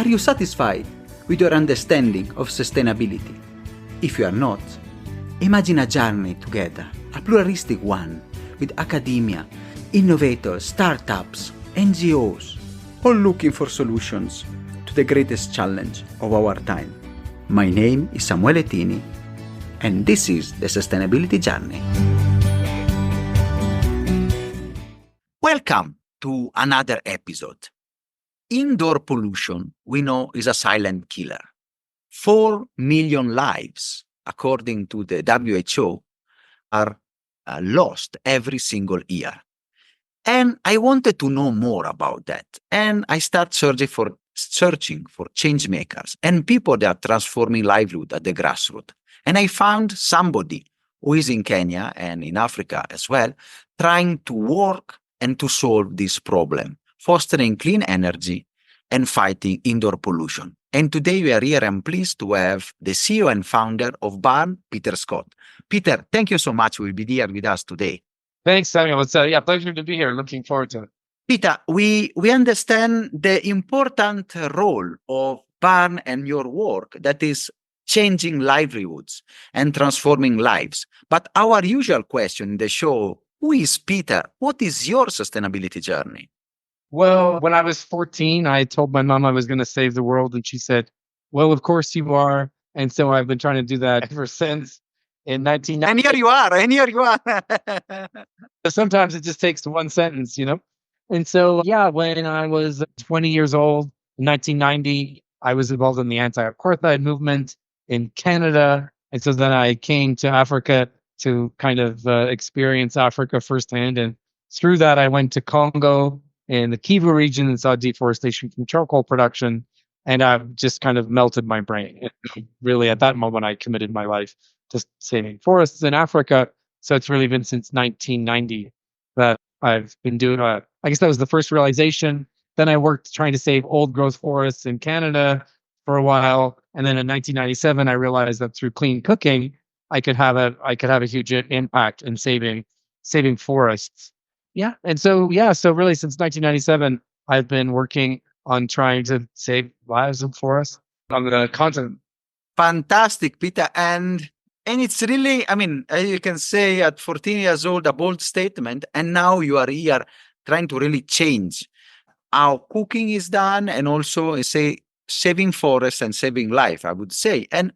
Are you satisfied with your understanding of sustainability? If you are not, imagine a journey together, a pluralistic one, with academia, innovators, startups, NGOs, all looking for solutions to the greatest challenge of our time. My name is Samuele Tini, and this is the Sustainability Journey. Welcome to another episode. Indoor pollution, we know, is a silent killer. 4 million lives, according to the WHO, are lost every single year. And I wanted to know more about that. And I started searching for change makers and people that are transforming livelihood at the grassroots. And I found somebody who is in Kenya and in Africa as well, trying to work and to solve this problem, fostering clean energy and fighting indoor pollution. And today we are here. I'm pleased to have the CEO and founder of Barn, Peter Scott. Peter, thank you so much for being here with us today. Thanks, Samuel. It's pleasure to be here. Looking forward to it. Peter, we understand the important role of Barn and your work that is changing livelihoods and transforming lives. But our usual question in the show, who is Peter? What is your sustainability journey? Well, when I was 14, I told my mom I was going to save the world. And she said, well, of course you are. And so I've been trying to do that ever since. In 1990. And here you are. Sometimes it just takes one sentence, And so, when I was 20 years old, in 1990, I was involved in the anti-apartheid movement in Canada. And so then I came to Africa to kind of experience Africa firsthand. And through that, I went to Congo in the Kivu region and saw deforestation from charcoal production. And I just kind of melted my brain. And really, at that moment, I committed my life to saving forests in Africa. So it's really been since 1990 that I've been doing. I guess that was the first realization. Then I worked trying to save old growth forests in Canada for a while, and then in 1997, I realized that through clean cooking, I could have a huge impact in saving forests. So really since 1997, I've been working on trying to save lives and forests on the continent. Fantastic, Peter. And it's really, you can say at 14 years old, a bold statement. And now you are here trying to really change how cooking is done and also saving forests and saving life, I would say. And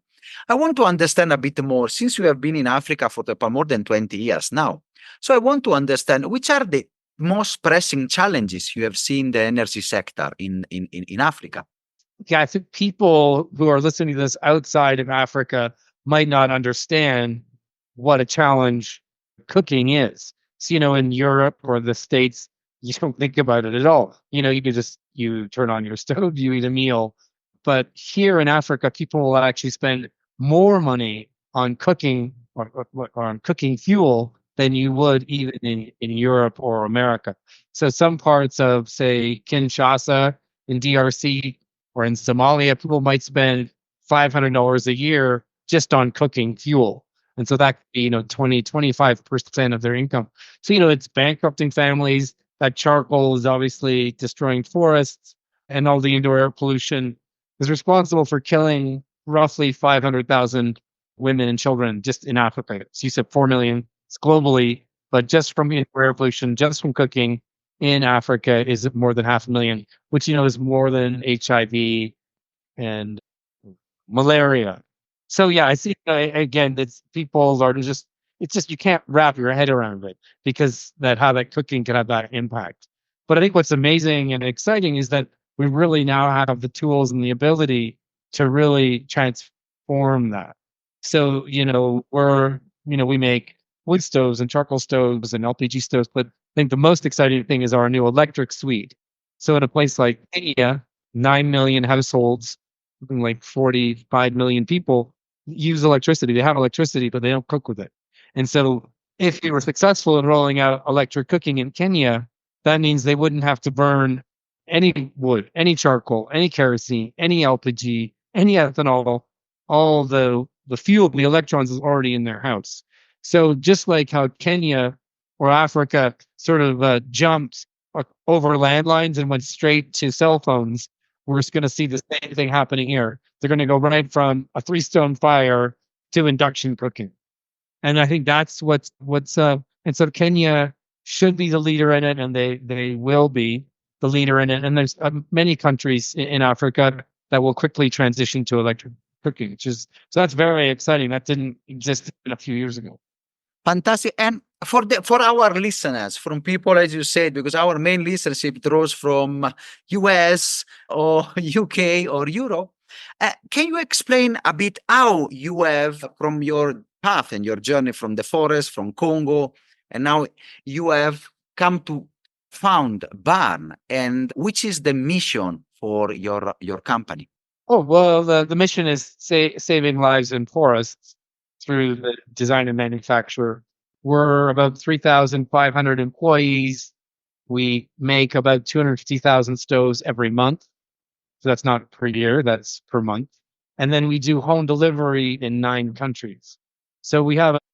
I want to understand a bit more since you have been in Africa for more than 20 years now. So I want to understand which are the most pressing challenges you have seen in the energy sector in Africa. Yeah, I think people who are listening to this outside of Africa might not understand what a challenge cooking is. So, in Europe or the States, you don't think about it at all. You turn on your stove, you eat a meal. But here in Africa, people will actually spend more money on cooking or on cooking fuel than you would even in Europe or America. So some parts of, say, Kinshasa in DRC or in Somalia, people might spend $500 a year just on cooking fuel. And so that could be, 25% of their income. So, it's bankrupting families. That charcoal is obviously destroying forests, and all the indoor air pollution is responsible for killing roughly 500,000 women and children just in Africa. So you said 4 million globally, but just from indoor air pollution, just from cooking in Africa is more than 500,000, which, is more than HIV and malaria. So I see again that people are it's just you can't wrap your head around it because how that cooking can have that impact. But I think what's amazing and exciting is that we really now have the tools and the ability to really transform that. So we make wood stoves and charcoal stoves and LPG stoves, but I think the most exciting thing is our new electric suite. So in a place like Kenya, 9 million households, something like 45 million people use electricity. They have electricity, but they don't cook with it. And so if you were successful in rolling out electric cooking in Kenya, that means they wouldn't have to burn any wood, any charcoal, any kerosene, any LPG, any ethanol. All the fuel, the electrons is already in their house. So just like how Kenya or Africa sort of jumped over landlines and went straight to cell phones, we're just going to see the same thing happening here. They're going to go right from a three-stone fire to induction cooking. And I think that's and so Kenya should be the leader in it, and they will be the leader in it. And there's many countries in Africa that will quickly transition to electric cooking, which is so that's very exciting. That didn't exist a few years ago. Fantastic. And for our listeners, from people as you said, because our main listenership draws from US or UK or Europe, can you explain a bit how you have from your path and your journey from the forest, from Congo, and now you have come to found Barn, and which is the mission for your company? Oh, well, the mission is saving lives in forests through the design and manufacture. We're about 3,500 employees. We make about 250,000 stoves every month. So that's not per year, that's per month. And then we do home delivery in 9 countries. So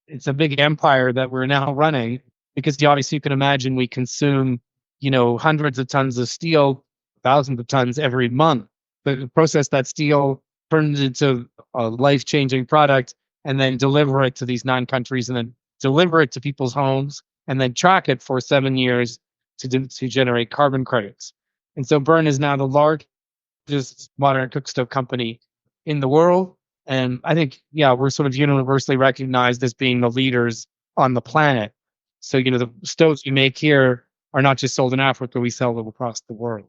it's a big empire that we're now running because obviously you can imagine we consume, hundreds of tons of steel, thousands of tons every month. But process that steel, turn it into a life-changing product, and then deliver it to these 9 countries, and then deliver it to people's homes, and then track it for 7 years to generate carbon credits. And so Burn is now the largest modern cookstove company in the world. And I think, we're sort of universally recognized as being the leaders on the planet. So, the stoves we make here are not just sold in Africa, we sell them across the world.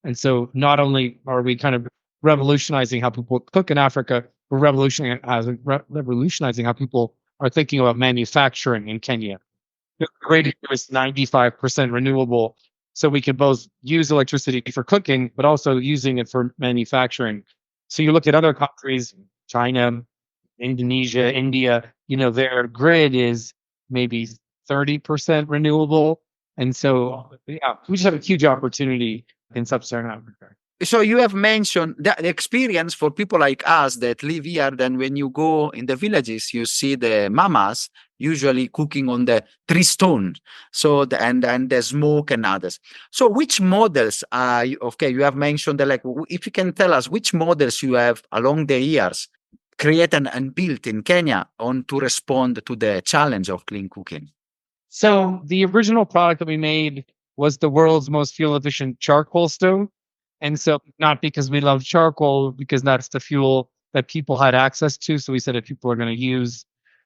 And so not only are we kind of revolutionizing how people cook in Africa, we're revolutionizing how people are thinking about manufacturing in Kenya. The great is 95% renewable. So we can both use electricity for cooking, but also using it for manufacturing. So you look at other countries, China, Indonesia, India, their grid is maybe 30% renewable. And so, we just have a huge opportunity in sub-Saharan Africa. So you have mentioned that the experience for people like us that live here, then when you go in the villages, you see the mamas usually cooking on the three stone. So and the smoke and others. So which models are okay? You have mentioned if you can tell us which models you have along the years created and built in Kenya on to respond to the challenge of clean cooking. So the original product that we made was the world's most fuel efficient charcoal stove. And so not because we love charcoal, because that's the fuel that people had access to. So we said if people are going to use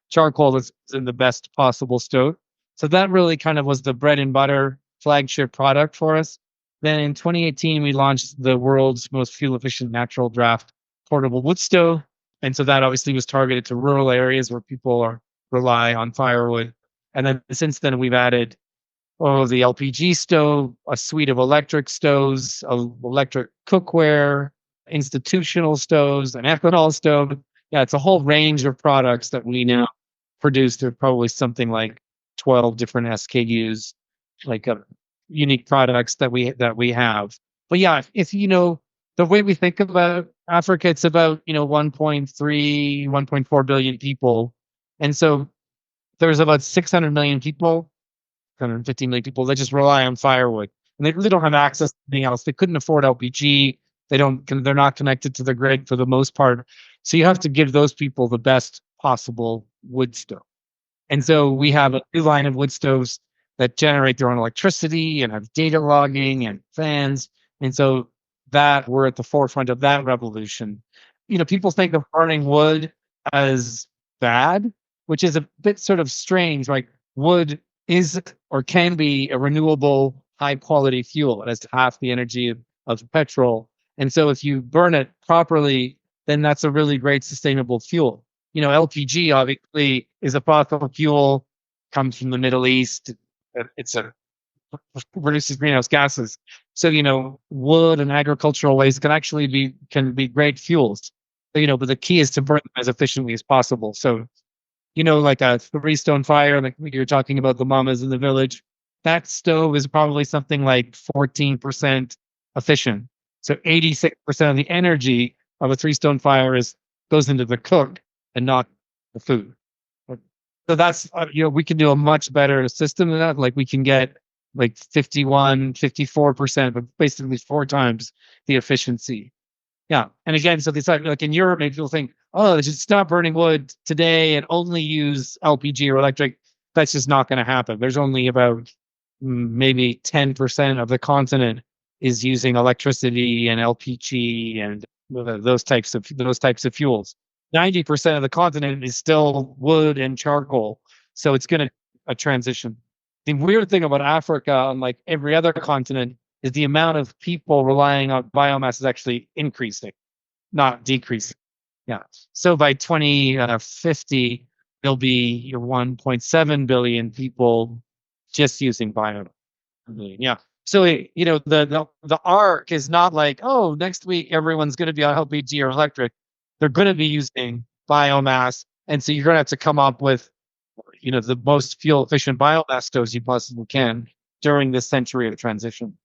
charcoal, it's in the best possible stove. So that really kind of was the bread and butter flagship product for us. Then in 2018, we launched the world's most fuel efficient natural draft portable wood stove. And so that obviously was targeted to rural areas where people rely on firewood. And then since then, we've added the LPG stove, a suite of electric stoves, electric cookware, institutional stoves, an ethanol stove. Yeah, it's a whole range of products that we now produce. There's probably something like 12 different SKUs, like unique products that we have. But yeah, if the way we think about Africa, it's about 1.3, 1.4 billion people, and so there's about 600 million people, 150 million people that just rely on firewood, and they really don't have access to anything else. They couldn't afford LPG. They're not connected to the grid for the most part. So you have to give those people the best possible wood stove. And so we have a new line of wood stoves that generate their own electricity and have data logging and fans. And so that we're at the forefront of that revolution. People think of burning wood as bad, which is a bit sort of strange. Like wood is or can be a renewable, high quality fuel. It has half the energy of petrol. And so if you burn it properly, then that's a really great sustainable fuel. LPG obviously is a fossil fuel, comes from the Middle East. It's produces greenhouse gases. So, wood and agricultural waste can be great fuels. But the key is to burn them as efficiently as possible. So, like a three-stone fire, like you're talking about the mamas in the village, that stove is probably something like 14% efficient. So 86% of the energy of a three-stone fire goes into the cook and not the food. So that's we can do a much better system than that. Like we can get like 51, 54%, but basically 4 times the efficiency. Yeah. And again, so they said, like in Europe, maybe people think, oh, they should stop burning wood today and only use LPG or electric. That's just not going to happen. There's only about maybe 10% of the continent is using electricity and LPG and those types of fuels. 90% of the continent is still wood and charcoal. So it's going to a transition. The weird thing about Africa, unlike every other continent, is the amount of people relying on biomass is actually increasing, not decreasing. Yeah. So by 2050, there'll be your 1.7 billion people just using biomass. Yeah. So the arc is not like, oh, next week everyone's going to be on LPG or electric. They're going to be using biomass, and so you're going to have to come up with the most fuel efficient biomass stoves you possibly can during this century of transition.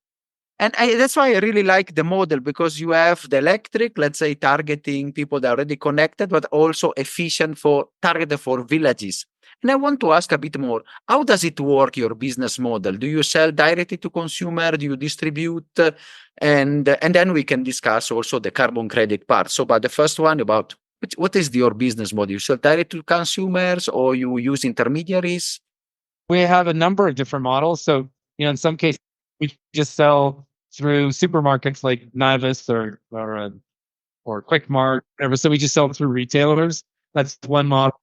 And that's why I really like the model, because you have the electric, let's say, targeting people that are already connected, but also efficient for targeted for villages. And I want to ask a bit more. How does it work, your business model? Do you sell directly to consumer? Do you distribute? And then we can discuss also the carbon credit part. So, but the first one about what is your business model? You sell direct to consumers or you use intermediaries? We have a number of different models. So, in some cases, we just sell through supermarkets like Navis or Quick Mart, whatever. So we just sell through retailers. That's one model.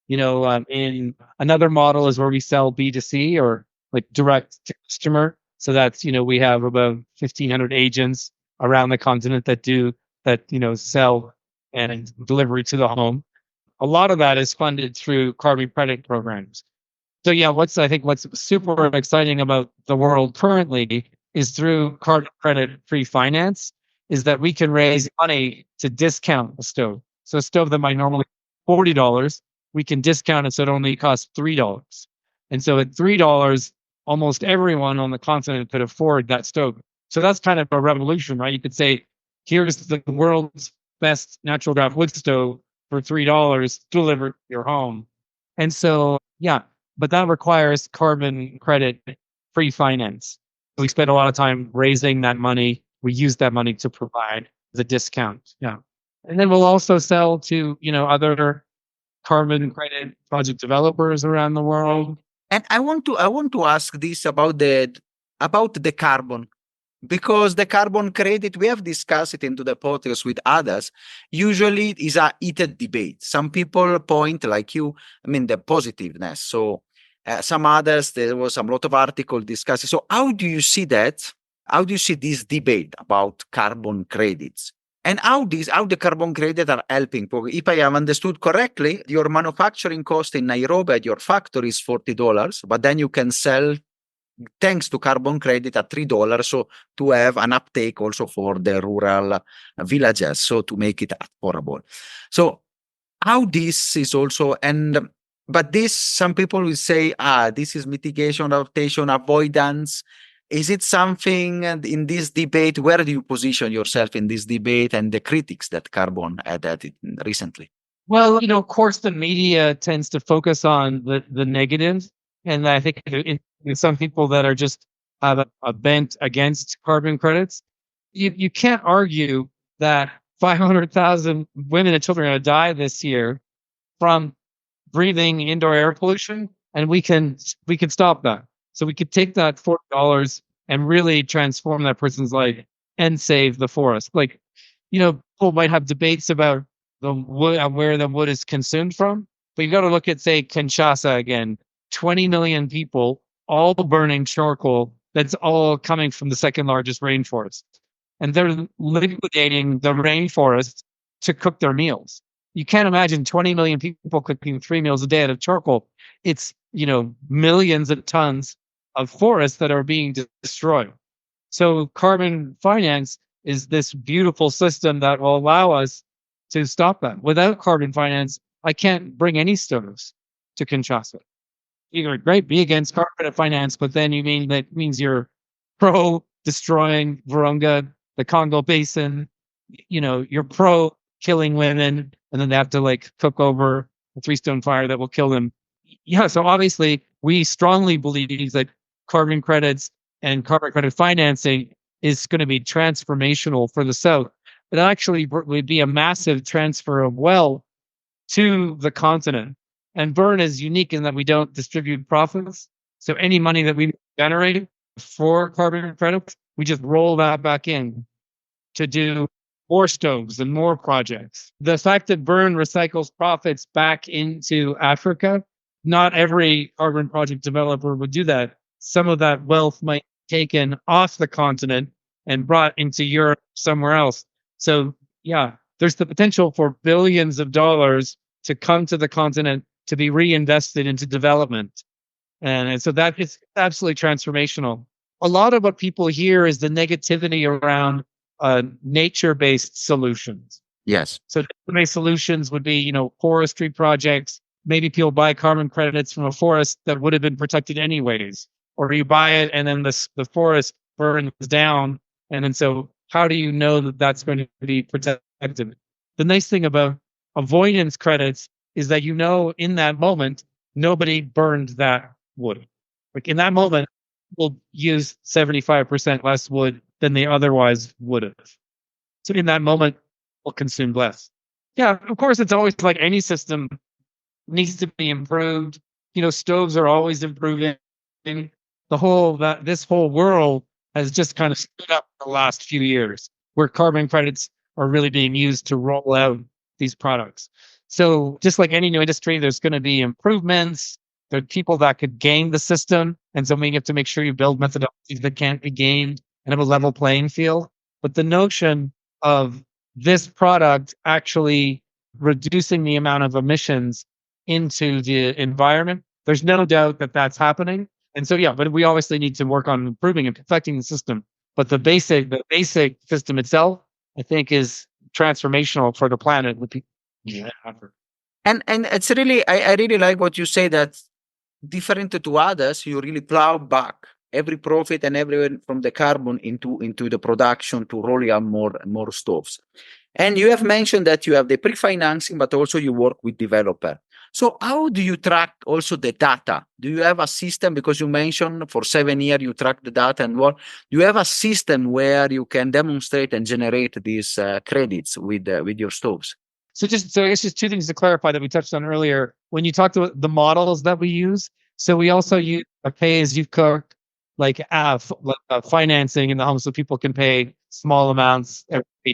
In another model is where we sell B2C, or like direct to customer. So that's, we have about 1,500 agents around the continent that sell and delivery to the home. A lot of that is funded through carbon credit programs. So yeah, what's super exciting about the world currently is through carbon credit free finance, is that we can raise money to discount a stove. So a stove that might normally $40, we can discount it so it only costs $3. And so at $3, almost everyone on the continent could afford that stove. So that's kind of a revolution, right? You could say, here's the world's best natural gas wood stove for $3 delivered to your home. And so, yeah, but that requires carbon credit free finance. We spend a lot of time raising that money. We use that money to provide the discount. Yeah. And then we'll also sell to, other carbon credit project developers around the world. And I want to ask this about the carbon, because the carbon credit, we have discussed it into the podcast with others. Usually it is a heated debate. Some people point like you, the positiveness. So some others, there was some lot of article discussing. So how do you see that? How do you see this debate about carbon credits? And how the carbon credits are helping? If I have understood correctly, your manufacturing cost in Nairobi at your factory is $40, but then you can sell thanks to carbon credit at $3, so to have an uptake also for the rural villages, so to make it affordable. So how this is also, but this, some people will say, this is mitigation, adaptation, avoidance. Is it something in this debate? Where do you position yourself in this debate and the critics that carbon had at it recently? Well, of course, the media tends to focus on the negatives. And I think in some people that are just have a bent against carbon credits, you can't argue that 500,000 women and children are going to die this year from breathing indoor air pollution, and we can stop that. So we could take that $40 and really transform that person's life and save the forest. Like, people might have debates about the wood, where the wood is consumed from, but you got to look at, say, Kinshasa again. 20 million people, all burning charcoal. That's all coming from the second largest rainforest, and they're liquidating the rainforest to cook their meals. You can't imagine 20 million people cooking 3 meals a day out of charcoal. It's, millions of tons of forests that are being destroyed. So carbon finance is this beautiful system that will allow us to stop that. Without carbon finance, I can't bring any stoves to Kinshasa. You're great, be against carbon finance, but then that means you're pro destroying Virunga, the Congo Basin. You're pro killing women, and then they have to cook over a 3-stone fire that will kill them. Yeah, so obviously we strongly believe that carbon credits and carbon credit financing is going to be transformational for the South. It actually would be a massive transfer of wealth to the continent. And Burn is unique in that we don't distribute profits. So any money that we generate for carbon credits, we just roll that back in to do more stoves and more projects. The fact that Burn recycles profits back into Africa, not every carbon project developer would do that. Some of that wealth might be taken off the continent and brought into Europe somewhere else. So, yeah, there's the potential for billions of dollars to come to the continent to be reinvested into development. And so that is absolutely transformational. A lot of what people hear is the negativity around nature-based solutions. Yes. So nature-based solutions would be, forestry projects. Maybe people buy carbon credits from a forest that would have been protected anyways, or you buy it and then the forest burns down. And then so how do you know that that's going to be protected? The nice thing about avoidance credits is that in that moment, nobody burned that wood. Like in that moment, we'll use 75% less wood than they otherwise would have. So in that moment, we'll consume less. Yeah, of course, it's always like any system needs to be improved. Stoves are always improving. This whole world has just kind of stood up the last few years, where carbon credits are really being used to roll out these products. So just like any new industry, there's going to be improvements. There are people that could game the system. And so you have to make sure you build methodologies that can't be gamed and have a level playing field. But the notion of this product actually reducing the amount of emissions into the environment, there's no doubt that that's happening. And so, yeah, but we obviously need to work on improving and perfecting the system. But the basic system itself, I think, is transformational for the planet with people. Yeah. And it's really, I really like what you say, that different to others, you really plow back every profit and everyone from the carbon into the production to roll out more stoves. And you have mentioned that you have the pre-financing, but also you work with developer. So how do you track also the data? Do you have a system, because you mentioned for 7 years you track the data and what? Do you have a system where you can demonstrate and generate these credits with your stoves? So I guess just two things to clarify that we touched on earlier. When you talked about the models that we use, so we also use a pay-as-you-cook, like financing in the home, so people can pay small amounts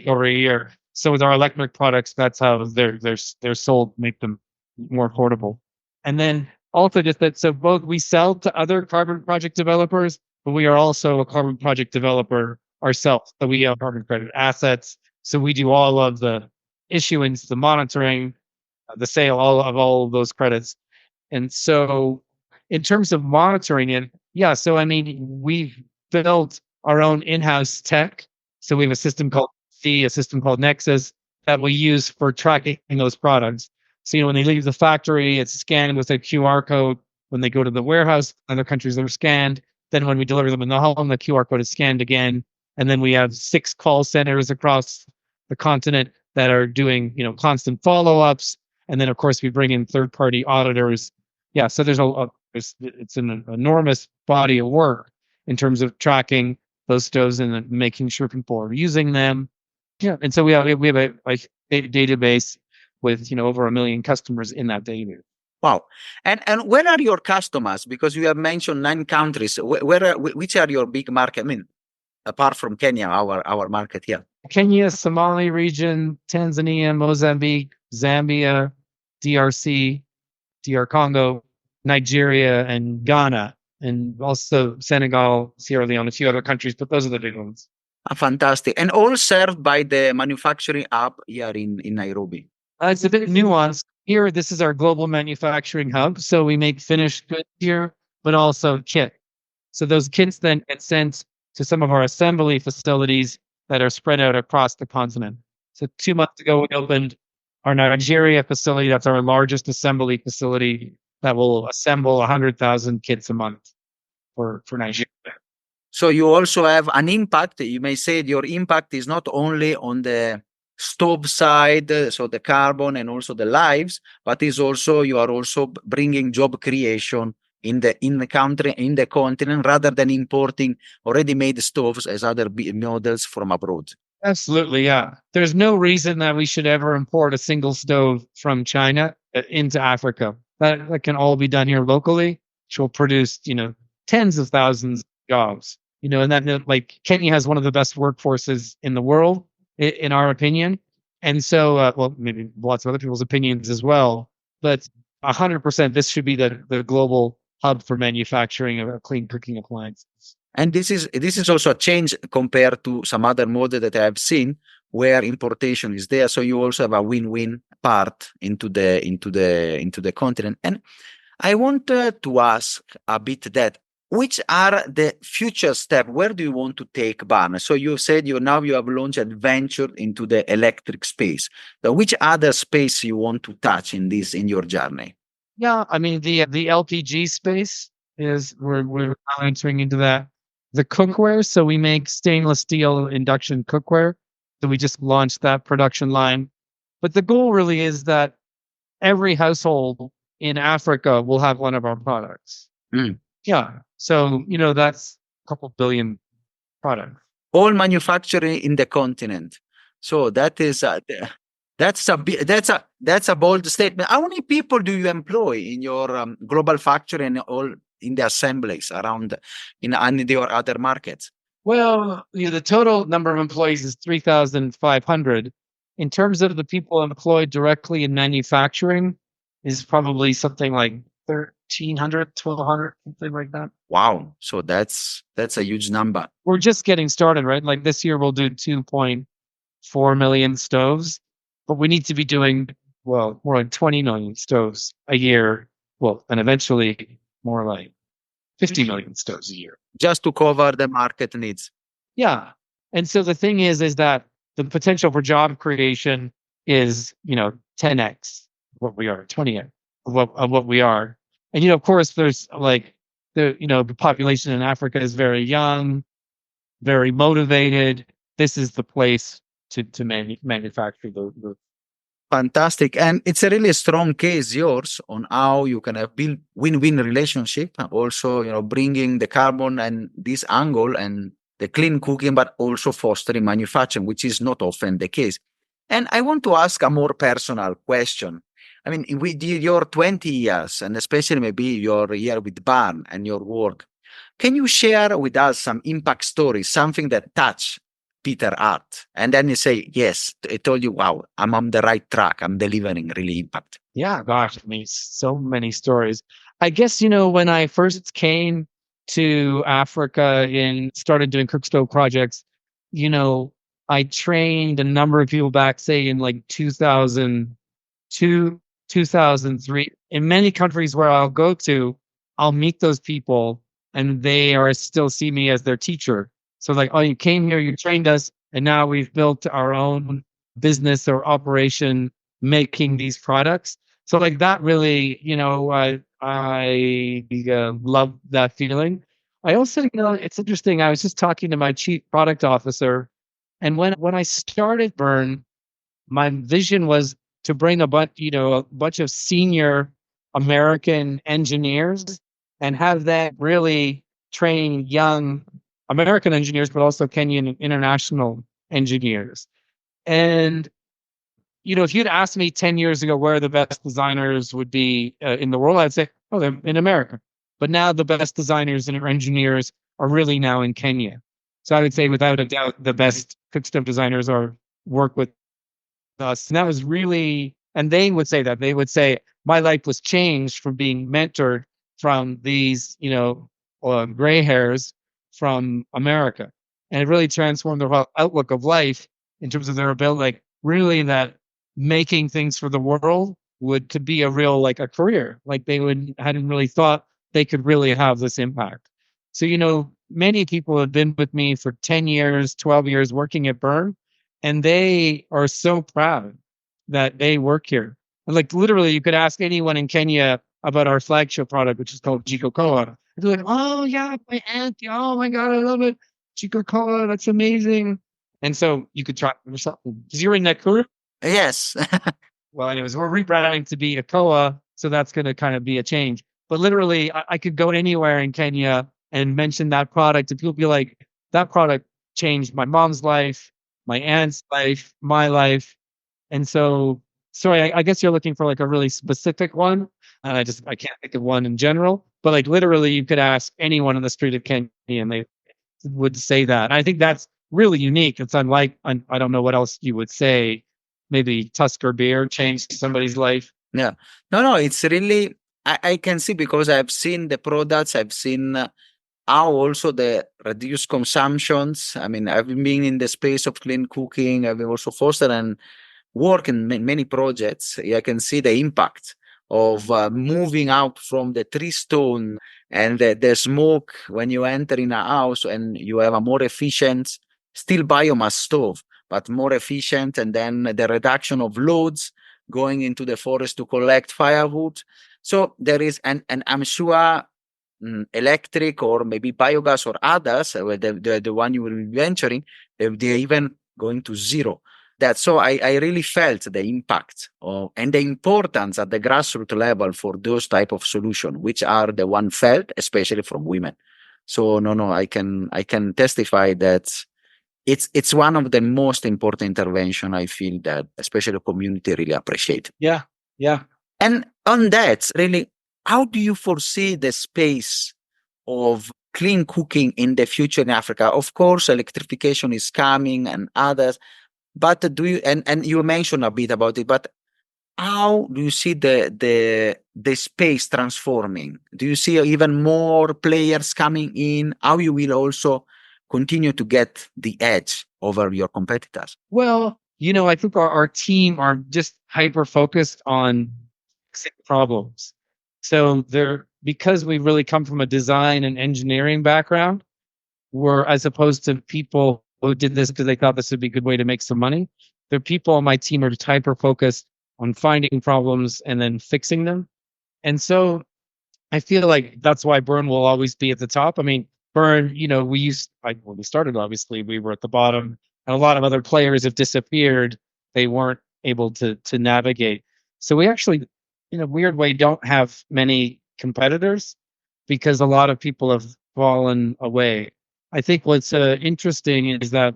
over a year. So with our electric products, that's how they're sold, make them more affordable. And then also just that, so both we sell to other carbon project developers, but we are also a carbon project developer ourselves. So we have carbon credit assets. So we do all of the issuance, the monitoring, the sale, all of those credits. And so in terms of monitoring it, yeah, so I mean, we've built our own in-house tech. So we have a system called a system called Nexus that we use for tracking those products. So, when they leave the factory, it's scanned with a QR code. When they go to the warehouse, other countries, they're scanned. Then when we deliver them in the home, the QR code is scanned again. And then we have 6 call centers across the continent that are doing, constant follow-ups. And then, of course, we bring in third-party auditors. Yeah, so it's an enormous body of work in terms of tracking those stoves and making sure people are using them. Yeah, and so we have a database with over 1 million customers in that database. Wow. And where are your customers? Because you have mentioned 9 countries. Which are your big market? I mean, apart from Kenya, our market here. Kenya, Somali region, Tanzania, Mozambique, Zambia, DRC, DR Congo, Nigeria, and Ghana, and also Senegal, Sierra Leone, a few other countries, but those are the big ones. Fantastic. And all served by the manufacturing hub here in Nairobi. It's a bit nuanced. Here, this is our global manufacturing hub. So we make finished goods here, but also kit. So those kits then get sent to some of our assembly facilities that are spread out across the continent. So 2 months ago, we opened our Nigeria facility. That's our largest assembly facility that will assemble 100,000 kits a month for Nigeria. So you also have an impact. You may say your impact is not only on the stove side, so the carbon and also the lives, but you are also bringing job creation in the country, in the continent, rather than importing already made stoves as other models from abroad. Absolutely, yeah. There's no reason that we should ever import a single stove from China into Africa. That can all be done here locally, which will produce, tens of thousands of jobs. And that like Kenya has one of the best workforces in the world, in our opinion. And so, well, maybe lots of other people's opinions as well. But 100%, this should be the global hub for manufacturing of clean cooking appliances. And this is also a change compared to some other model that I have seen where importation is there. So you also have a win-win part into the continent. And I want to ask a bit that which are the future steps? Where do you want to take Barn? So you said you have launched and ventured into the electric space. So which other space you want to touch in your journey? Yeah, I mean the LPG space is we're now entering into that. The cookware, so we make stainless steel induction cookware. So we just launched that production line. But the goal really is that every household in Africa will have one of our products. Mm. Yeah. So, that's a couple billion products. All manufacturing in the continent. So that's a bold statement. How many people do you employ in your global factory and all in the assemblies around in your other markets? Well, the total number of employees is 3,500. In terms of the people employed directly in manufacturing, is probably something like 1,300, 1,200, something like that. Wow. So that's a huge number. We're just getting started, right? Like this year, we'll do 2.4 million stoves, but we need to be doing, well, more like 20 million stoves a year. Well, and eventually more like 50 million stoves a year. Just to cover the market needs. Yeah. And so the thing is that the potential for job creation is, 10x what we are, 20x of what we are. And, of course, there's like the population in Africa is very young, very motivated. This is the place to manufacture the. Fantastic. And it's a really strong case, yours, on how you can have build win-win relationship, also, bringing the carbon and this angle and the clean cooking, but also fostering manufacturing, which is not often the case. And I want to ask a more personal question. I mean, with your 20 years, and especially maybe your year with Barn and your work, can you share with us some impact stories, something that touched Peter Hart? And then you say, yes, I told you, wow, I'm on the right track. I'm delivering really impact. Yeah, gosh, I mean, so many stories. I guess, when I first came to Africa and started doing cookstove projects, I trained a number of people back, say, in like 2002, 2003. In many countries where I'll go to, I'll meet those people and they are still see me as their teacher. So like, oh, you came here, you trained us, and now we've built our own business or operation making these products. So like that really, I love that feeling. I also, it's interesting. I was just talking to my chief product officer, and when I started Burn, my vision was to bring a bunch of senior American engineers and have them really train young American engineers, but also Kenyan and international engineers. And if you'd asked me 10 years ago where the best designers would be in the world, I'd say, oh, they're in America. But now the best designers and engineers are really now in Kenya. So I would say, without a doubt, the best cookstove designers work with us. And that was really, and they would say, my life was changed from being mentored from these, gray hairs from America. And it really transformed their whole outlook of life in terms of their ability, like really that making things for the world could be a real, like a career. Like they hadn't really thought they could really have this impact. So, many people have been with me for 10 years, 12 years working at Burn, and they are so proud that they work here. And like literally, you could ask anyone in Kenya about our flagship product, which is called Jiko Koa. They're like, oh yeah, my aunt, oh my God, I love it. Jiko Koa, that's amazing. And so you could try it yourself. Because you're in Nakuru. Yes. Well, anyways, we're rebranding to be a Koa, so that's going to kind of be a change. But literally, I could go anywhere in Kenya and mention that product, and people be like, "That product changed my mom's life, my aunt's life, my life." And so, sorry, I guess you're looking for like a really specific one, and I can't think of one in general. But like literally, you could ask anyone on the street of Kenya, and they would say that. And I think that's really unique. It's unlike I don't know what else you would say. Maybe Tusker beer changed somebody's life. Yeah. No, no, it's really, I can see because I've seen the products, I've seen how also the reduced consumptions. I mean, I've been in the space of clean cooking. I've also fostered and work in many projects. I can see the impact of moving out from the tree stone and the smoke when you enter in a house, and you have a more efficient, still biomass stove, but more efficient. And then the reduction of loads going into the forest to collect firewood. So there is, and I'm sure electric or maybe biogas or others, the one you will be venturing, they're even going to zero. That so I really felt the impact of, and the importance at the grassroots level for those type of solution, which are the one felt, especially from women. So no, I can testify that it's one of the most important intervention. I feel that especially the community really appreciate. Yeah, yeah. And on that, really, how do you foresee the space of clean cooking in the future in Africa? Of course, electrification is coming and others, but do you, and you mentioned a bit about it, but how do you see the space transforming? Do you see even more players coming in? How you will also continue to get the edge over your competitors? Well, I think our team are just hyper focused on fixing problems. So they're because we really come from a design and engineering background, we're as opposed to people who did this because they thought this would be a good way to make some money. The people on my team are just hyper focused on finding problems and then fixing them. And so I feel like that's why Burn will always be at the top. I mean, Burn, when we started, obviously, we were at the bottom, and a lot of other players have disappeared. They weren't able to navigate. So we actually, in a weird way, don't have many competitors because a lot of people have fallen away. I think what's interesting is that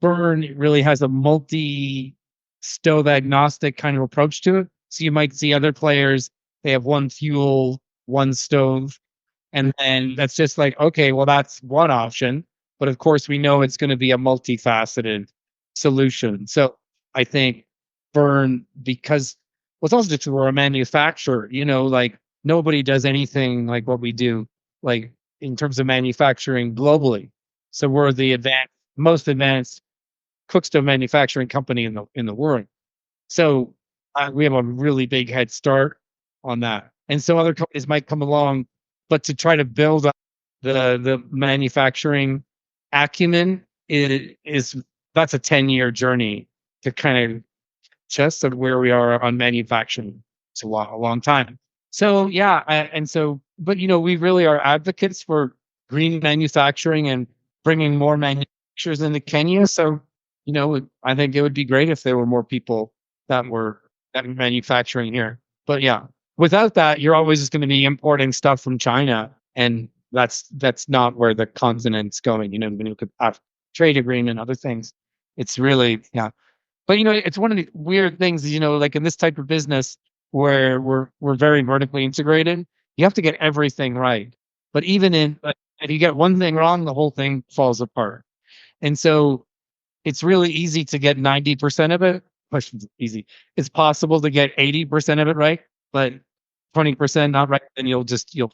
Burn really has a multi stove agnostic kind of approach to it. So you might see other players, they have one fuel, one stove, and then that's just like, okay, well, that's one option. But of course, we know it's going to be a multifaceted solution. So I think Burn, because well, it's also just we're a manufacturer, like nobody does anything like what we do, like in terms of manufacturing globally. So we're the most advanced cookstove manufacturing company in the world. So we have a really big head start on that. And so other companies might come along, but to try to build up the manufacturing acumen is that's a 10-year journey to kind of just of where we are on manufacturing. It's a long time. So yeah, but we really are advocates for green manufacturing and bringing more manufacturers into Kenya. So I think it would be great if there were more people that were manufacturing here. But yeah, without that, you're always just going to be importing stuff from China, and that's not where the continent's going. When you look at trade agreement and other things, it's really yeah. But it's one of the weird things, like in this type of business where we're very vertically integrated, you have to get everything right. But even if you get one thing wrong, the whole thing falls apart. And so it's really easy to get 90% of it. Question's easy. It's possible to get 80% of it right, but 20% not right, then you'll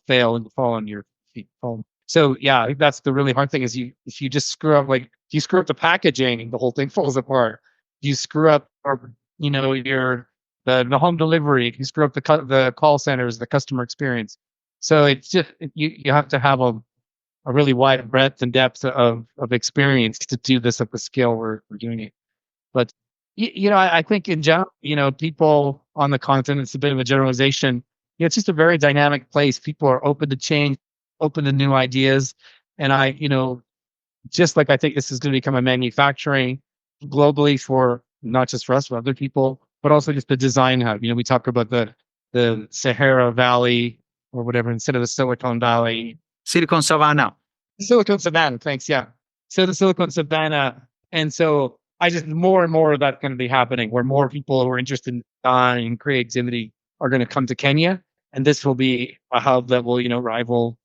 fail and fall on your feet. So yeah, I think that's the really hard thing is if you just screw up, like if you screw up the packaging, the whole thing falls apart. You screw up or your the home delivery, you screw up the call centers, the customer experience. So it's just you have to have a really wide breadth and depth of experience to do this at the scale we're doing it. But I think in general, people on the continent, it's a bit of a generalization. It's just a very dynamic place. People are open to change, open to new ideas, and just like I think this is going to become a manufacturing globally for not just for us, for other people, but also just the design hub. We talk about the Sahara Valley or whatever instead of the Silicon Valley. Silicon Savannah. Silicon Savannah, thanks. Yeah. So the Silicon Savannah. And so I just more and more of that's going to be happening where more people who are interested in design and creativity are going to come to Kenya. And this will be a hub that will, rival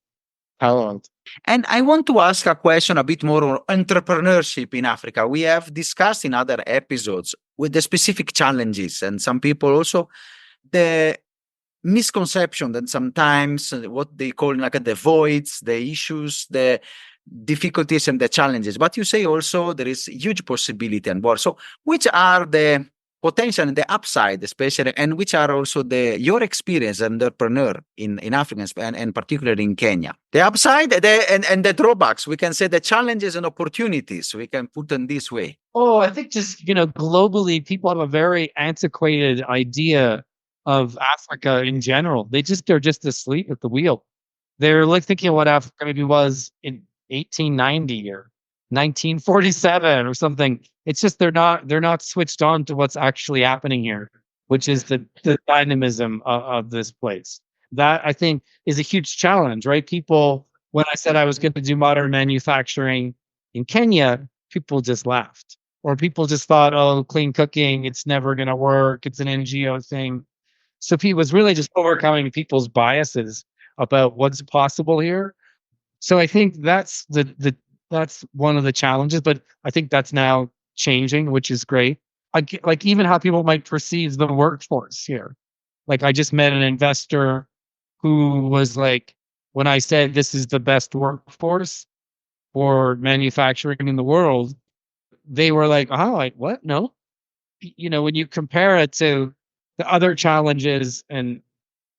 Palo. And I want to ask a question a bit more on entrepreneurship in Africa. We have discussed in other episodes with the specific challenges, and some people also the misconception that sometimes what they call like the voids, the issues, the difficulties and the challenges. But you say also there is huge possibility and more. So which are the potential and the upside, especially, and which are also the your experience as an entrepreneur in Africa and particularly in Kenya? The upside and the drawbacks. We can say the challenges and opportunities. We can put them this way. Oh, I think just, globally, people have a very antiquated idea of Africa in general. They're just asleep at the wheel. They're like thinking of what Africa maybe was in 1890 or 1947 or something. It's just they're not switched on to what's actually happening here, which is the dynamism of this place. That I think is a huge challenge, right? People, when I said I was going to do modern manufacturing in Kenya, people just laughed. Or people just thought, oh, clean cooking, it's never going to work. It's an NGO thing. So he was really just overcoming people's biases about what's possible here. So I think that's one of the challenges, but I think that's now changing, which is great. Like even how people might perceive the workforce here. Like I just met an investor who was like, when I said this is the best workforce for manufacturing in the world, they were like, oh, like what? No. When you compare it to the other challenges, and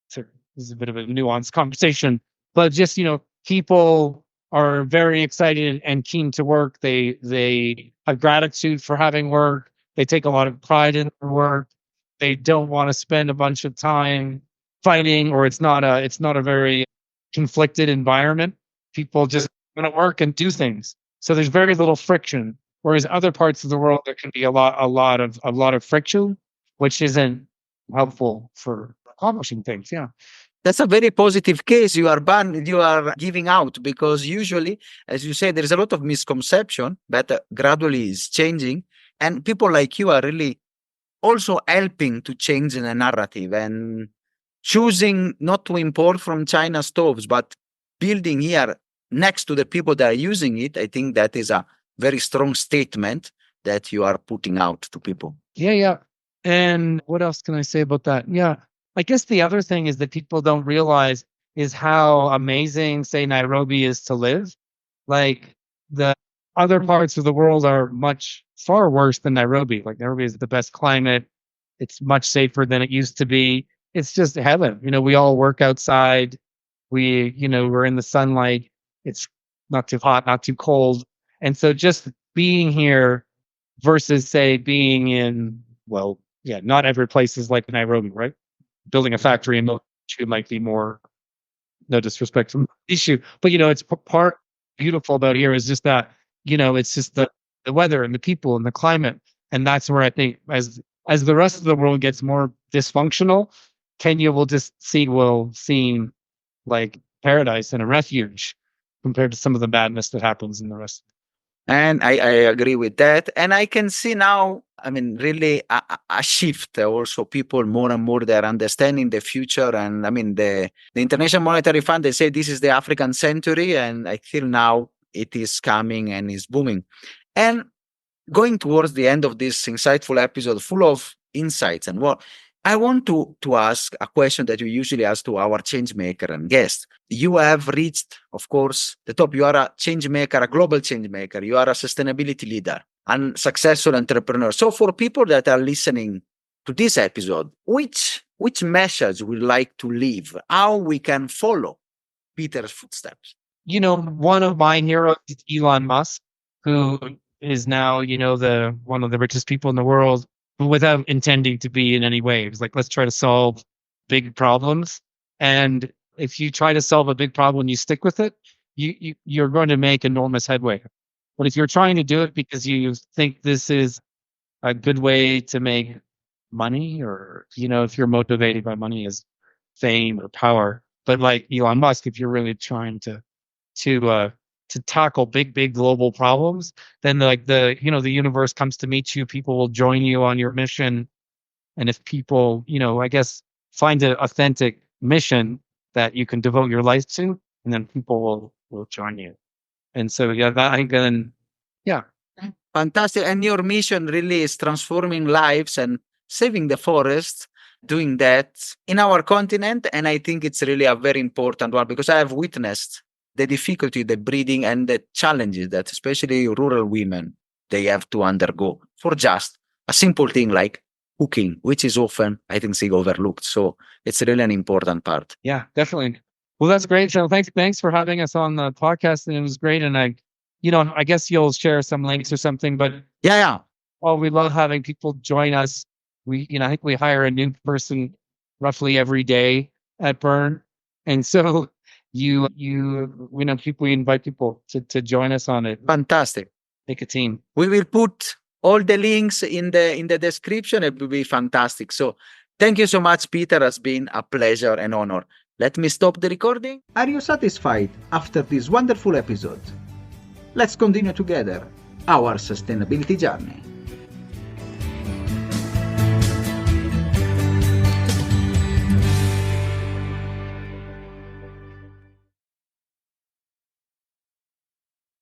so this is a bit of a nuanced conversation, but just, people are very excited and keen to work. They have gratitude for having work. They take a lot of pride in their work. They don't want to spend a bunch of time fighting, or it's not a very conflicted environment. People just want to work and do things. So there's very little friction. Whereas other parts of the world, there can be a lot of friction, which isn't helpful for accomplishing things. Yeah. That's a very positive case you are giving out, because usually, as you say, there is a lot of misconception, but gradually is changing, and people like you are really also helping to change the narrative and choosing not to import from China stoves, but building here next to the people that are using it. I think that is a very strong statement that you are putting out to people. Yeah, yeah. And what else can I say about that? Yeah. I guess the other thing is that people don't realize is how amazing, say, Nairobi is to live. Like the other parts of the world are much far worse than Nairobi. Like Nairobi is the best climate. It's much safer than it used to be. It's just heaven. We all work outside. We're in the sunlight. It's not too hot, not too cold. And so just being here versus say being in, well, yeah, not every place is like Nairobi, right? Building a factory in Mogadishu might be more, no disrespect from issue, but it's part beautiful about here is just that, it's just the weather and the people and the climate. And that's where I think as the rest of the world gets more dysfunctional, Kenya will seem like paradise and a refuge compared to some of the madness that happens in the rest. And I agree with that. And I can see now, I mean, really a shift. Also, people more and more they're understanding the future. And I mean, the International Monetary Fund, they say this is the African century. And I feel now it is coming and is booming. And going towards the end of this insightful episode full of insights and what I want to ask a question that you usually ask to our change maker and guest. You have reached, of course, the top. You are a change maker, a global change maker. You are a sustainability leader and successful entrepreneur. So for people that are listening to this episode, which message would you like to leave? How we can follow Peter's footsteps? One of my heroes is Elon Musk, who is now, the one of the richest people in the world, but without intending to be in any way. It was like, let's try to solve big problems. And if you try to solve a big problem and you stick with it, you're going to make enormous headway. But if you're trying to do it because you think this is a good way to make money, or, if you're motivated by money as fame or power, But like Elon Musk, if you're really trying to tackle big global problems, then like the universe comes to meet you. People will join you on your mission, and if people, I guess, find an authentic mission that you can devote your life to, and then people will join you. And so yeah, that I think then yeah. Fantastic. And your mission really is transforming lives and saving the forest, doing that in our continent. And I think it's really a very important one because I have witnessed the difficulty, the breeding, and the challenges that especially rural women they have to undergo for just a simple thing like cooking, which is often, I think, say overlooked. So it's really an important part. Yeah, definitely. Well, that's great. So thanks for having us on the podcast. And it was great. And I guess you'll share some links or something, but Yeah. well, we love having people join us. I think we hire a new person roughly every day at Burn. And so we invite people to join us on it. Fantastic. Make a team. We will put all the links in the description. It will be fantastic. So thank you so much, Peter. It's been a pleasure and honor. Let me stop the recording. Are you satisfied after this wonderful episode? Let's continue together our sustainability journey.